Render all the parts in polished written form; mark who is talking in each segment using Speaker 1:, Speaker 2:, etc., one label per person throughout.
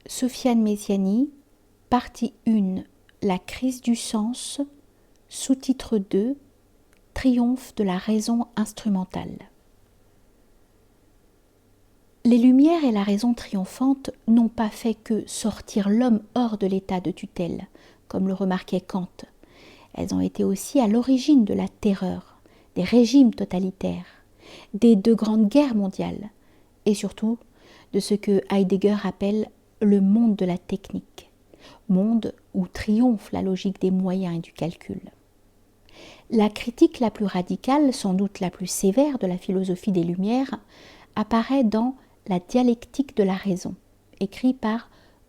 Speaker 1: Sofiane Messiani, partie 1, la crise du sens, sous-titre 2, triomphe de la raison instrumentale. Les Lumières et la raison triomphante n'ont pas fait que sortir l'homme hors de l'état de tutelle, comme le remarquait Kant. Elles ont été aussi à l'origine de la terreur, des régimes totalitaires, des 2 grandes guerres mondiales, et surtout de ce que Heidegger appelle le monde de la technique, monde où triomphe la logique des moyens et du calcul. La critique la plus radicale, sans doute la plus sévère de la philosophie des Lumières, apparaît dans La dialectique de la raison, écrit par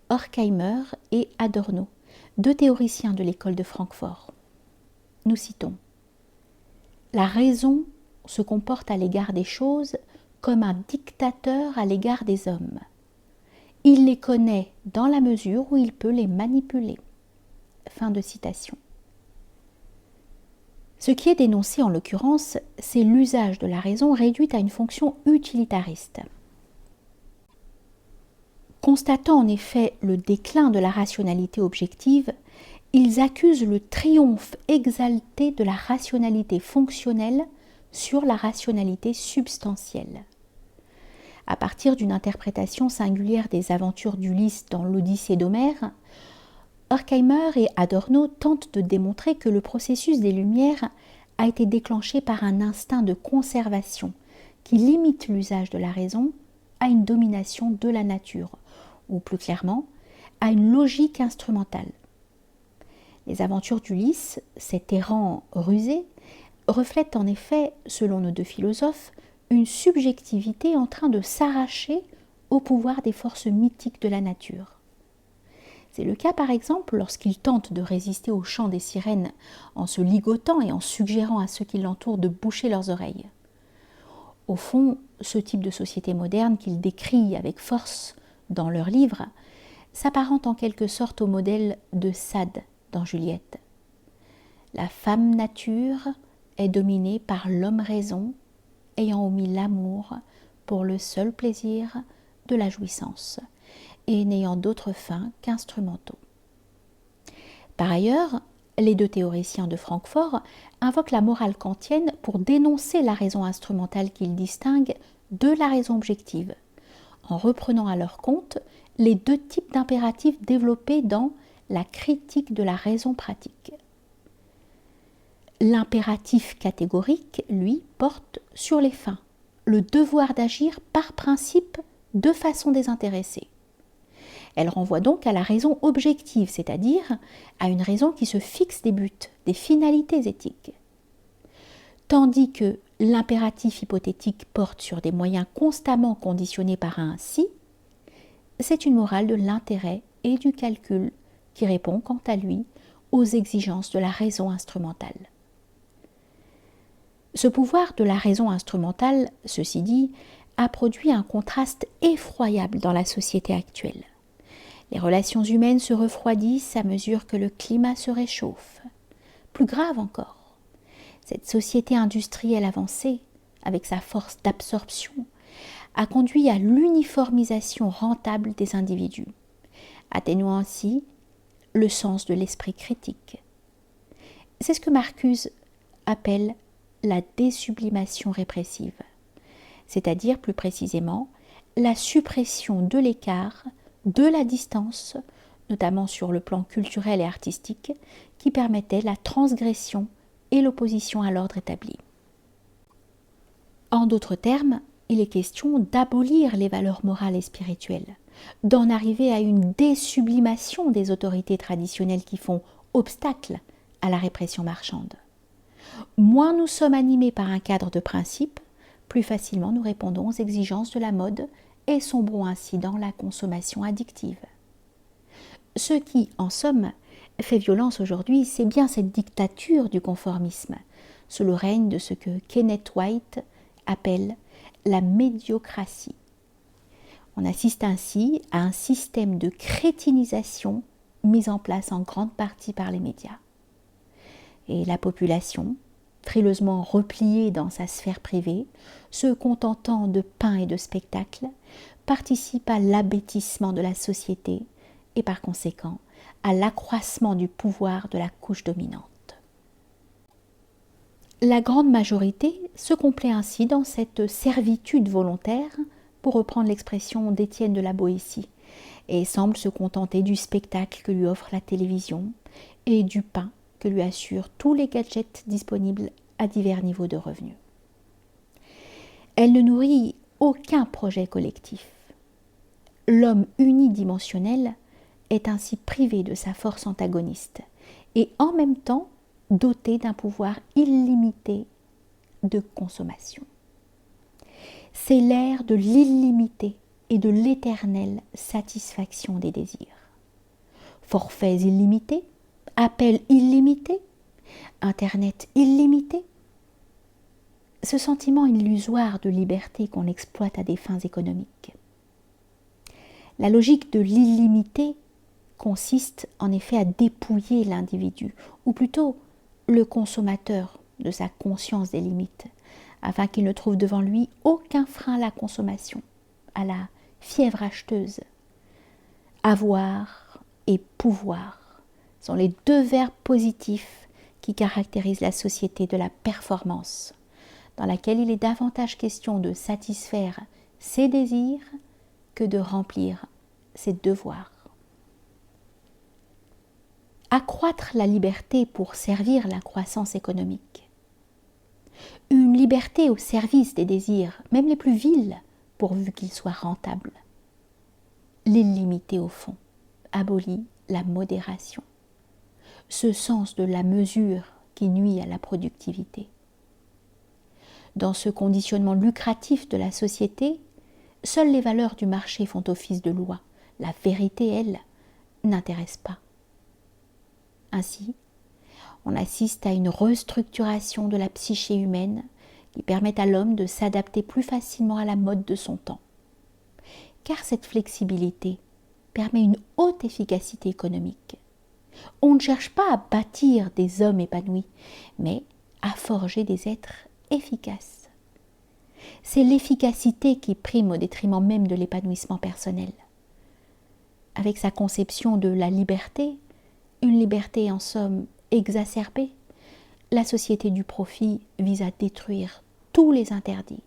Speaker 1: Horkheimer et Adorno, 2 théoriciens de l'école de Francfort. Nous citons : La raison se comporte à l'égard des choses comme un dictateur à l'égard des hommes. Il les connaît dans la mesure où il peut les manipuler. Fin de citation. Ce qui est dénoncé en l'occurrence, c'est l'usage de la raison réduite à une fonction utilitariste. Constatant en effet le déclin de la rationalité objective, ils accusent le triomphe exalté de la rationalité fonctionnelle sur la rationalité substantielle. À partir d'une interprétation singulière des aventures d'Ulysse dans l'Odyssée d'Homère, Horkheimer et Adorno tentent de démontrer que le processus des Lumières a été déclenché par un instinct de conservation qui limite l'usage de la raison à une domination de la nature, ou plus clairement, à une logique instrumentale. Les aventures d'Ulysse, cet errant rusé, reflètent en effet, selon nos 2 philosophes, une subjectivité en train de s'arracher au pouvoir des forces mythiques de la nature. C'est le cas par exemple lorsqu'il tente de résister au chant des sirènes en se ligotant et en suggérant à ceux qui l'entourent de boucher leurs oreilles. Au fond, ce type de société moderne qu'il décrit avec force dans leur livre s'apparente en quelque sorte au modèle de Sade dans Juliette. La femme nature est dominée par l'homme raison, ayant omis l'amour pour le seul plaisir de la jouissance, et n'ayant d'autres fins qu'instrumentaux. Par ailleurs, les 2 théoriciens de Francfort invoquent la morale kantienne pour dénoncer la raison instrumentale qu'ils distinguent de la raison objective, en reprenant à leur compte les 2 types d'impératifs développés dans la critique de la raison pratique. L'impératif catégorique, lui, porte sur les fins, le devoir d'agir par principe de façon désintéressée. Elle renvoie donc à la raison objective, c'est-à-dire à une raison qui se fixe des buts, des finalités éthiques. Tandis que l'impératif hypothétique porte sur des moyens constamment conditionnés par un « si », c'est une morale de l'intérêt et du calcul qui répond quant à lui aux exigences de la raison instrumentale. Ce pouvoir de la raison instrumentale, ceci dit, a produit un contraste effroyable dans la société actuelle. Les relations humaines se refroidissent à mesure que le climat se réchauffe. Plus grave encore, cette société industrielle avancée, avec sa force d'absorption, a conduit à l'uniformisation rentable des individus, atténuant ainsi le sens de l'esprit critique. C'est ce que Marcuse appelle la désublimation répressive, c'est-à-dire plus précisément la suppression de l'écart, de la distance, notamment sur le plan culturel et artistique, qui permettait la transgression et l'opposition à l'ordre établi. En d'autres termes, il est question d'abolir les valeurs morales et spirituelles, d'en arriver à une désublimation des autorités traditionnelles qui font obstacle à la répression marchande. Moins nous sommes animés par un cadre de principes, plus facilement nous répondons aux exigences de la mode et sombrons ainsi dans la consommation addictive. Ce qui, en somme, fait violence aujourd'hui, c'est bien cette dictature du conformisme, sous le règne de ce que Kenneth White appelle la médiocratie. On assiste ainsi à un système de crétinisation mis en place en grande partie par les médias. Et la population, frileusement repliée dans sa sphère privée, se contentant de pain et de spectacles, participe à l'abêtissement de la société et par conséquent à l'accroissement du pouvoir de la couche dominante. La grande majorité se complaît ainsi dans cette servitude volontaire, pour reprendre l'expression d'Étienne de la Boétie, et semble se contenter du spectacle que lui offre la télévision et du pain que lui assurent tous les gadgets disponibles à divers niveaux de revenus. Elle ne nourrit aucun projet collectif. L'homme unidimensionnel est ainsi privé de sa force antagoniste et en même temps doté d'un pouvoir illimité de consommation. C'est l'ère de l'illimité et de l'éternelle satisfaction des désirs. Forfaits illimités, appels illimités, Internet illimité. Ce sentiment illusoire de liberté qu'on exploite à des fins économiques. La logique de l'illimité consiste en effet à dépouiller l'individu, ou plutôt le consommateur, de sa conscience des limites, afin qu'il ne trouve devant lui aucun frein à la consommation, à la fièvre acheteuse. Avoir et pouvoir sont les deux verbes positifs qui caractérisent la société de la performance, dans laquelle il est davantage question de satisfaire ses désirs que de remplir ses devoirs. Accroître la liberté pour servir la croissance économique. Une liberté au service des désirs, même les plus vils, pourvu qu'ils soient rentables. L'illimité au fond abolit la modération, ce sens de la mesure qui nuit à la productivité. Dans ce conditionnement lucratif de la société, seules les valeurs du marché font office de loi. La vérité, elle, n'intéresse pas. Ainsi, on assiste à une restructuration de la psyché humaine qui permet à l'homme de s'adapter plus facilement à la mode de son temps. Car cette flexibilité permet une haute efficacité économique. On ne cherche pas à bâtir des hommes épanouis, mais à forger des êtres efficaces. C'est l'efficacité qui prime au détriment même de l'épanouissement personnel. Avec sa conception de la liberté, une liberté en somme exacerbée, la société du profit vise à détruire tous les interdits,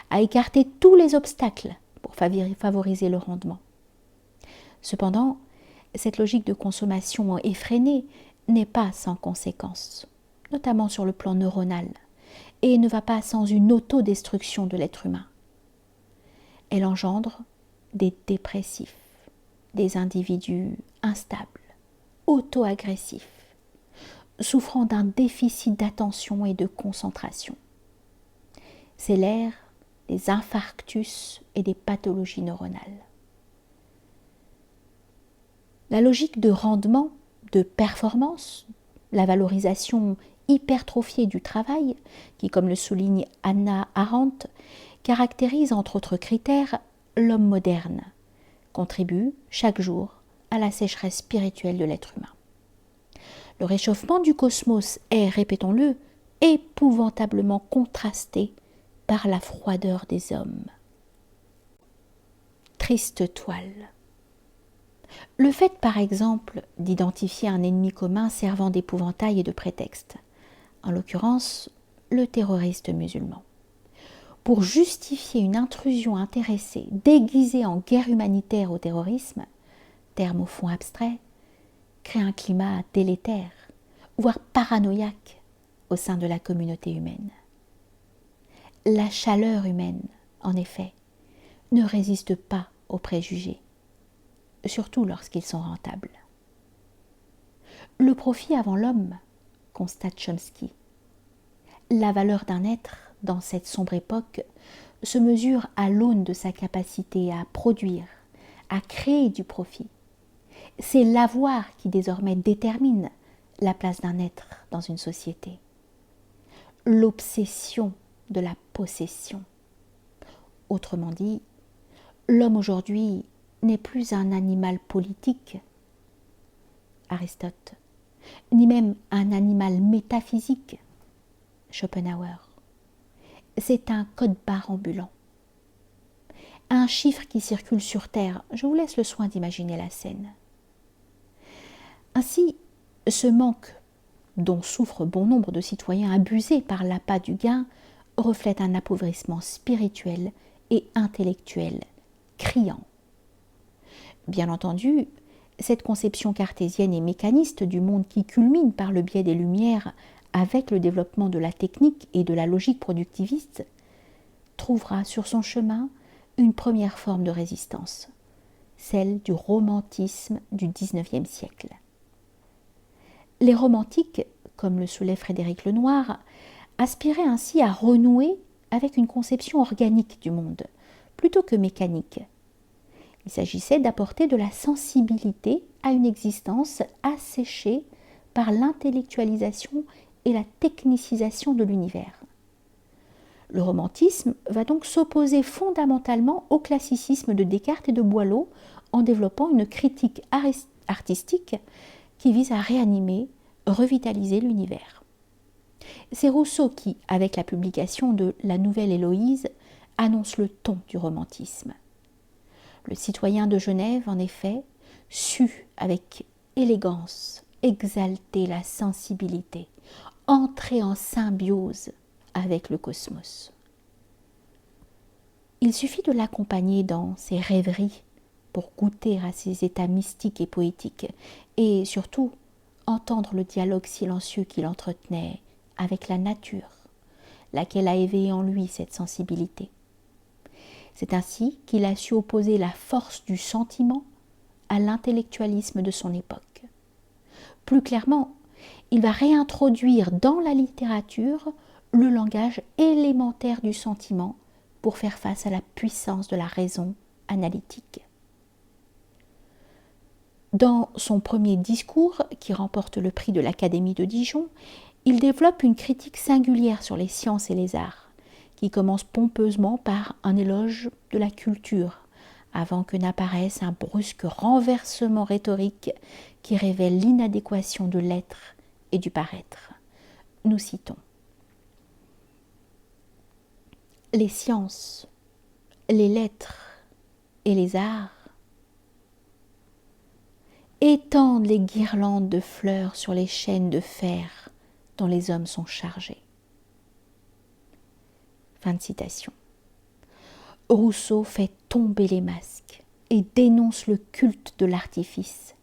Speaker 1: à écarter tous les obstacles pour favoriser le rendement. Cependant, cette logique de consommation effrénée n'est pas sans conséquences, notamment sur le plan neuronal, et ne va pas sans une autodestruction de l'être humain. Elle engendre des dépressifs, des individus instables, auto-agressifs, souffrant d'un déficit d'attention et de concentration. C'est l'ère des infarctus et des pathologies neuronales. La logique de rendement, de performance, la valorisation hypertrophiée du travail, qui, comme le souligne Hannah Arendt, caractérise entre autres critères l'homme moderne, contribue chaque jour à la sécheresse spirituelle de l'être humain. Le réchauffement du cosmos est, répétons-le, épouvantablement contrasté par la froideur des hommes. Triste toile. Le fait, par exemple, d'identifier un ennemi commun servant d'épouvantail et de prétexte, en l'occurrence le terroriste musulman, pour justifier une intrusion intéressée déguisée en guerre humanitaire au terrorisme, terme au fond abstrait, crée un climat délétère, voire paranoïaque au sein de la communauté humaine. La chaleur humaine, en effet, ne résiste pas aux préjugés, surtout lorsqu'ils sont rentables. Le profit avant l'homme, constate Chomsky. La valeur d'un être, dans cette sombre époque, se mesure à l'aune de sa capacité à produire, à créer du profit. C'est l'avoir qui désormais détermine la place d'un être dans une société. L'obsession de la possession. Autrement dit, l'homme aujourd'hui n'est plus un animal politique, Aristote, ni même un animal métaphysique, Schopenhauer. C'est un code-barre ambulant. un chiffre qui circule sur Terre. Je vous laisse le soin d'imaginer la scène. Ainsi, ce manque dont souffrent bon nombre de citoyens abusés par l'appât du gain reflète un appauvrissement spirituel et intellectuel criant. Bien entendu, cette conception cartésienne et mécaniste du monde qui culmine par le biais des Lumières avec le développement de la technique et de la logique productiviste trouvera sur son chemin une première forme de résistance, celle du romantisme du XIXe siècle. Les romantiques, comme le soulève Frédéric Lenoir, aspiraient ainsi à renouer avec une conception organique du monde, plutôt que mécanique. Il s'agissait d'apporter de la sensibilité à une existence asséchée par l'intellectualisation et la technicisation de l'univers. Le romantisme va donc s'opposer fondamentalement au classicisme de Descartes et de Boileau en développant une critique artistique qui vise à réanimer, revitaliser l'univers. C'est Rousseau qui, avec la publication de La Nouvelle Héloïse, annonce le ton du romantisme. Le citoyen de Genève, en effet, sut avec élégance exalter la sensibilité, entrer en symbiose avec le cosmos. Il suffit de l'accompagner dans ses rêveries pour goûter à ses états mystiques et poétiques, et surtout entendre le dialogue silencieux qu'il entretenait avec la nature, laquelle a éveillé en lui cette sensibilité. C'est ainsi qu'il a su opposer la force du sentiment à l'intellectualisme de son époque. Plus clairement, il va réintroduire dans la littérature le langage élémentaire du sentiment pour faire face à la puissance de la raison analytique. Dans son premier discours, qui remporte le prix de l'Académie de Dijon, il développe une critique singulière sur les sciences et les arts, qui commence pompeusement par un éloge de la culture, avant que n'apparaisse un brusque renversement rhétorique qui révèle l'inadéquation de l'être et du paraître. Nous citons: les sciences, les lettres et les arts étendent les guirlandes de fleurs sur les chaînes de fer dont les hommes sont chargés. Fin de citation. Rousseau fait tomber les masques et dénonce le culte de l'artifice,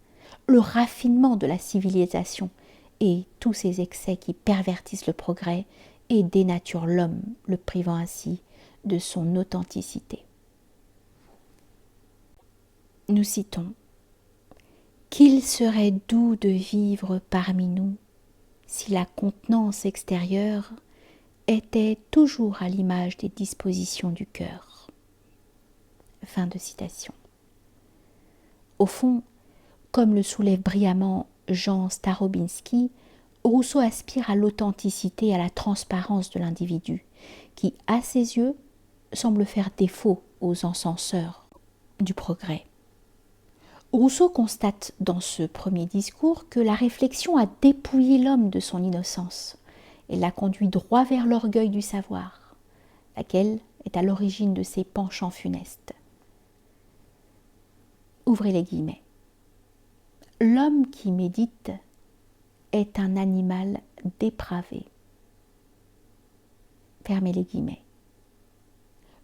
Speaker 1: le raffinement de la civilisation et tous ces excès qui pervertissent le progrès et dénaturent l'homme, le privant ainsi de son authenticité. Nous citons: qu'il serait doux de vivre parmi nous si la contenance extérieure était toujours à l'image des dispositions du cœur. Fin de citation. Au fond, comme le soulève brillamment Jean Starobinski, Rousseau aspire à l'authenticité et à la transparence de l'individu, qui, à ses yeux, semble faire défaut aux encenseurs du progrès. Rousseau constate dans ce premier discours que la réflexion a dépouillé l'homme de son innocence et l'a conduit droit vers l'orgueil du savoir, laquelle est à l'origine de ses penchants funestes. Ouvrez les guillemets. L'homme qui médite est un animal dépravé. Fermez les guillemets.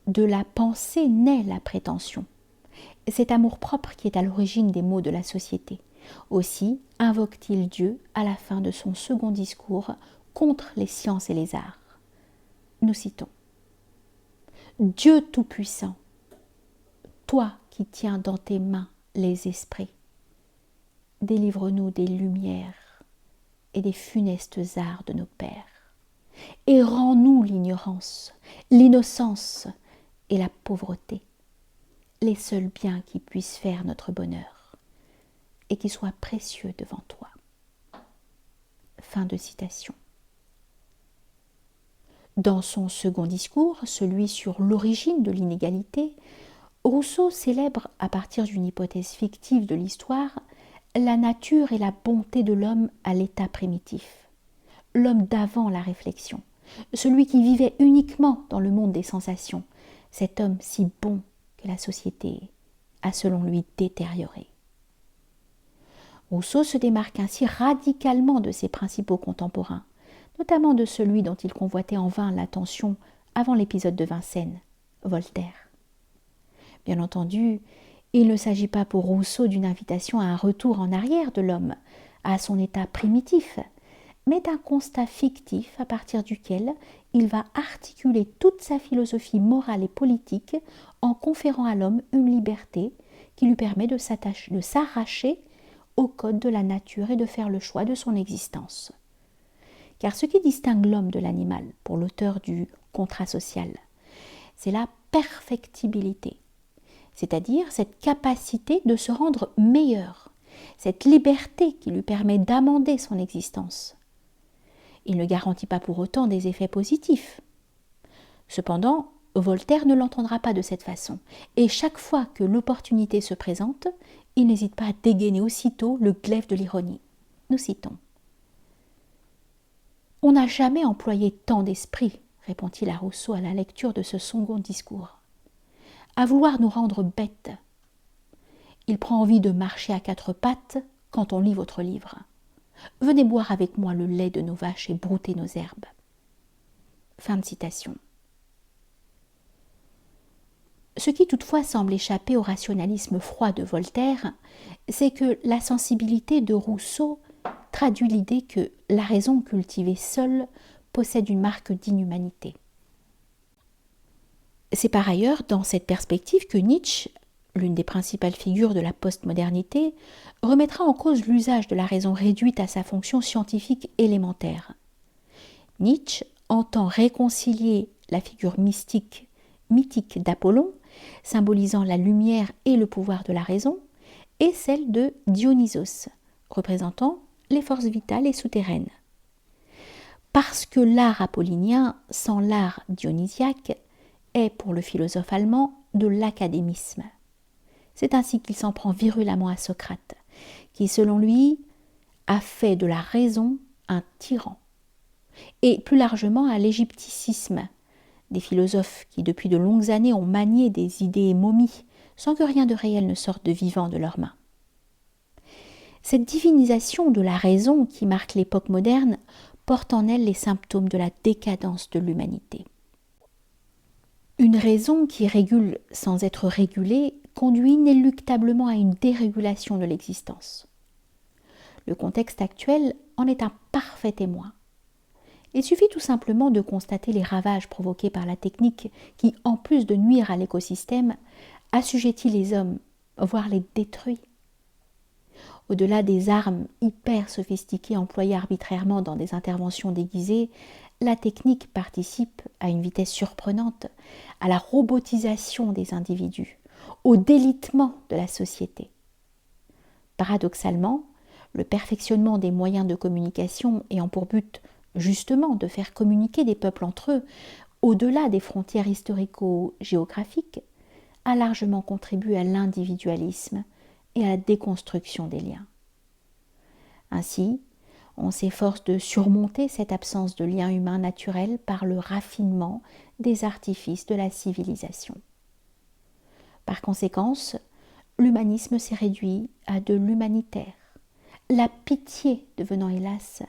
Speaker 1: De la pensée naît la prétention. C'est amour-propre qui est à l'origine des maux de la société. Aussi invoque-t-il Dieu à la fin de son second discours contre les sciences et les arts. Nous citons: Dieu Tout-Puissant, toi qui tiens dans tes mains les esprits, délivre-nous des lumières et des funestes arts de nos pères, et rends-nous l'ignorance, l'innocence et la pauvreté, les seuls biens qui puissent faire notre bonheur, et qui soient précieux devant toi. Fin de citation. Dans son second discours, celui sur l'origine de l'inégalité, Rousseau célèbre, à partir d'une hypothèse fictive de l'histoire, la nature et la bonté de l'homme à l'état primitif, l'homme d'avant la réflexion, celui qui vivait uniquement dans le monde des sensations, cet homme si bon que la société a selon lui détérioré. Rousseau se démarque ainsi radicalement de ses principaux contemporains, notamment de celui dont il convoitait en vain l'attention avant l'épisode de Vincennes, Voltaire. Bien entendu, il ne s'agit pas pour Rousseau d'une invitation à un retour en arrière de l'homme, à son état primitif, mais d'un constat fictif à partir duquel il va articuler toute sa philosophie morale et politique en conférant à l'homme une liberté qui lui permet de s'arracher au code de la nature et de faire le choix de son existence. Car ce qui distingue l'homme de l'animal, pour l'auteur du contrat social, c'est la perfectibilité, c'est-à-dire cette capacité de se rendre meilleur, cette liberté qui lui permet d'amender son existence. Il ne garantit pas pour autant des effets positifs. Cependant, Voltaire ne l'entendra pas de cette façon, et chaque fois que l'opportunité se présente, il n'hésite pas à dégainer aussitôt le glaive de l'ironie. Nous citons. « On n'a jamais employé tant d'esprit, répond-il à Rousseau à la lecture de ce second discours, à vouloir nous rendre bêtes. Il prend envie de marcher à quatre pattes quand on lit votre livre. Venez boire avec moi le lait de nos vaches et brouter nos herbes. » Fin de citation. Ce qui toutefois semble échapper au rationalisme froid de Voltaire, c'est que la sensibilité de Rousseau traduit l'idée que la raison cultivée seule possède une marque d'inhumanité. C'est par ailleurs dans cette perspective que Nietzsche, l'une des principales figures de la postmodernité, remettra en cause l'usage de la raison réduite à sa fonction scientifique élémentaire. Nietzsche entend réconcilier la figure mythique d'Apollon, symbolisant la lumière et le pouvoir de la raison, et celle de Dionysos, représentant les forces vitales et souterraines. Parce que l'art apollinien, sans l'art dionysiaque, est pour le philosophe allemand de l'académisme. C'est ainsi qu'il s'en prend virulemment à Socrate, qui, selon lui, a fait de la raison un tyran, et plus largement à l'égypticisme, des philosophes qui depuis de longues années ont manié des idées momies sans que rien de réel ne sorte de vivant de leurs mains. Cette divinisation de la raison qui marque l'époque moderne porte en elle les symptômes de la décadence de l'humanité. Une raison qui régule sans être régulée conduit inéluctablement à une dérégulation de l'existence. Le contexte actuel en est un parfait témoin. Il suffit tout simplement de constater les ravages provoqués par la technique qui, en plus de nuire à l'écosystème, assujettit les hommes, voire les détruit. Au-delà des armes hyper sophistiquées employées arbitrairement dans des interventions déguisées, la technique participe à une vitesse surprenante à la robotisation des individus, au délitement de la société. Paradoxalement, le perfectionnement des moyens de communication ayant pour but justement de faire communiquer des peuples entre eux, au-delà des frontières historico-géographiques, a largement contribué à l'individualisme et à la déconstruction des liens. Ainsi, on s'efforce de surmonter cette absence de lien humain naturel par le raffinement des artifices de la civilisation. Par conséquence, l'humanisme s'est réduit à de l'humanitaire, la pitié devenant hélas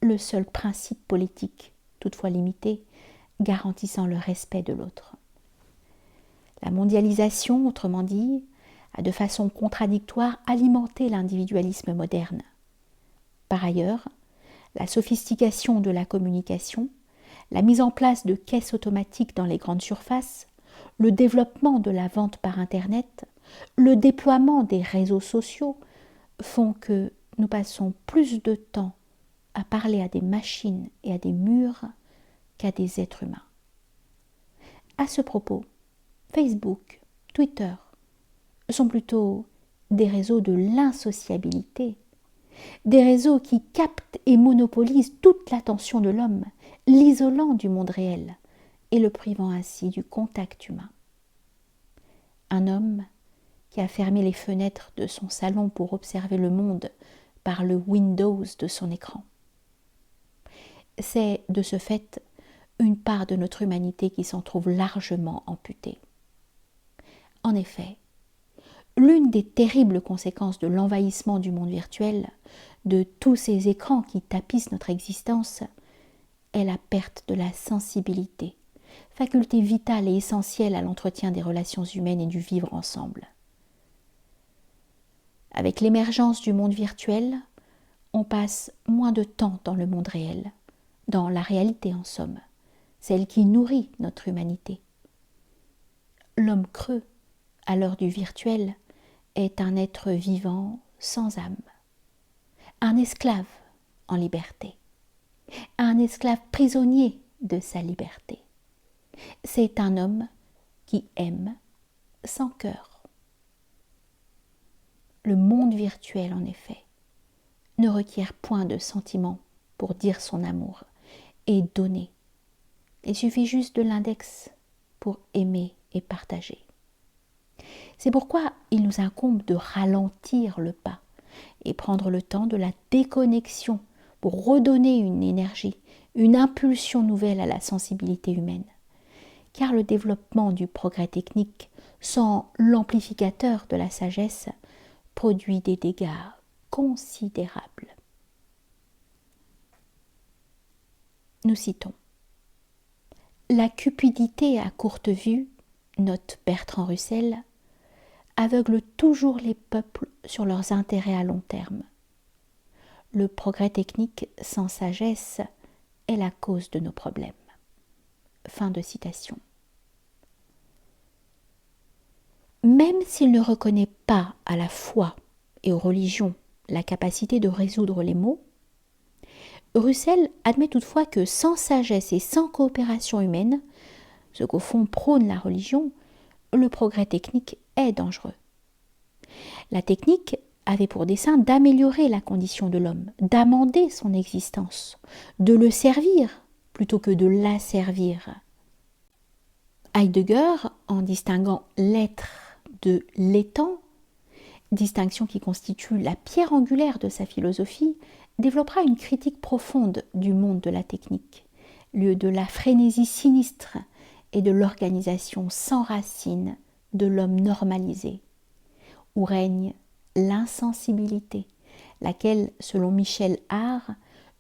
Speaker 1: le seul principe politique, toutefois limité, garantissant le respect de l'autre. La mondialisation, autrement dit, a de façon contradictoire alimenté l'individualisme moderne. Par ailleurs, la sophistication de la communication, la mise en place de caisses automatiques dans les grandes surfaces, le développement de la vente par Internet, le déploiement des réseaux sociaux font que nous passons plus de temps à parler à des machines et à des murs qu'à des êtres humains. À ce propos, Facebook, Twitter sont plutôt des réseaux de l'insociabilité, des réseaux qui captent et monopolisent toute l'attention de l'homme, l'isolant du monde réel et le privant ainsi du contact humain. Un homme qui a fermé les fenêtres de son salon pour observer le monde par le Windows de son écran. C'est de ce fait une part de notre humanité qui s'en trouve largement amputée. En effet, l'une des terribles conséquences de l'envahissement du monde virtuel, de tous ces écrans qui tapissent notre existence, est la perte de la sensibilité, faculté vitale et essentielle à l'entretien des relations humaines et du vivre ensemble. Avec l'émergence du monde virtuel, on passe moins de temps dans le monde réel, dans la réalité en somme, celle qui nourrit notre humanité. L'homme creux, à l'heure du virtuel, est un être vivant sans âme, un esclave en liberté, un esclave prisonnier de sa liberté. C'est un homme qui aime sans cœur. Le monde virtuel, en effet, ne requiert point de sentiments pour dire son amour et donner. Il suffit juste de l'index pour aimer et partager. C'est pourquoi il nous incombe de ralentir le pas et prendre le temps de la déconnexion pour redonner une énergie, une impulsion nouvelle à la sensibilité humaine. Car le développement du progrès technique, sans l'amplificateur de la sagesse, produit des dégâts considérables. Nous citons: la cupidité à courte vue, note Bertrand Russell, aveugle toujours les peuples sur leurs intérêts à long terme. Le progrès technique sans sagesse est la cause de nos problèmes. Fin de citation. Même s'il ne reconnaît pas à la foi et aux religions la capacité de résoudre les maux, Russell admet toutefois que sans sagesse et sans coopération humaine, ce qu'au fond prône la religion, le progrès technique est dangereux. La technique avait pour dessein d'améliorer la condition de l'homme, d'amender son existence, de le servir plutôt que de l'asservir. Heidegger, en distinguant l'être de l'étant, distinction qui constitue la pierre angulaire de sa philosophie, développera une critique profonde du monde de la technique, lieu de la frénésie sinistre et de l'organisation sans racine de l'homme normalisé, où règne l'insensibilité, laquelle, selon Michel Haar,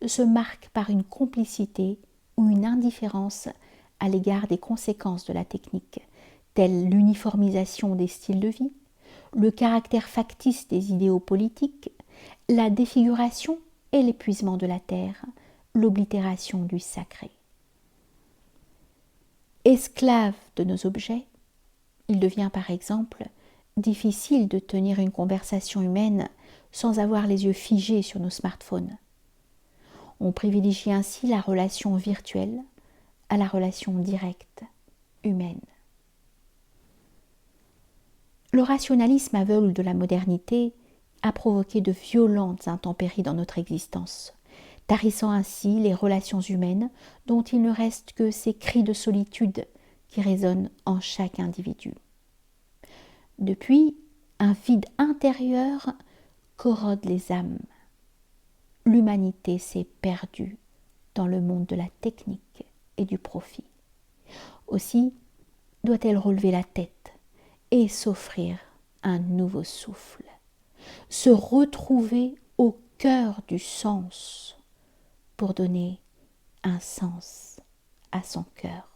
Speaker 1: se marque par une complicité ou une indifférence à l'égard des conséquences de la technique, telles l'uniformisation des styles de vie, le caractère factice des idéaux politiques, la défiguration et l'épuisement de la terre, l'oblitération du sacré. Esclave de nos objets, il devient par exemple difficile de tenir une conversation humaine sans avoir les yeux figés sur nos smartphones. On privilégie ainsi la relation virtuelle à la relation directe, humaine. Le rationalisme aveugle de la modernité a provoqué de violentes intempéries dans notre existence, tarissant ainsi les relations humaines dont il ne reste que ces cris de solitude qui résonnent en chaque individu. Depuis, un vide intérieur corrode les âmes. L'humanité s'est perdue dans le monde de la technique et du profit. Aussi doit-elle relever la tête et s'offrir un nouveau souffle, se retrouver au cœur du sens pour donner un sens à son cœur.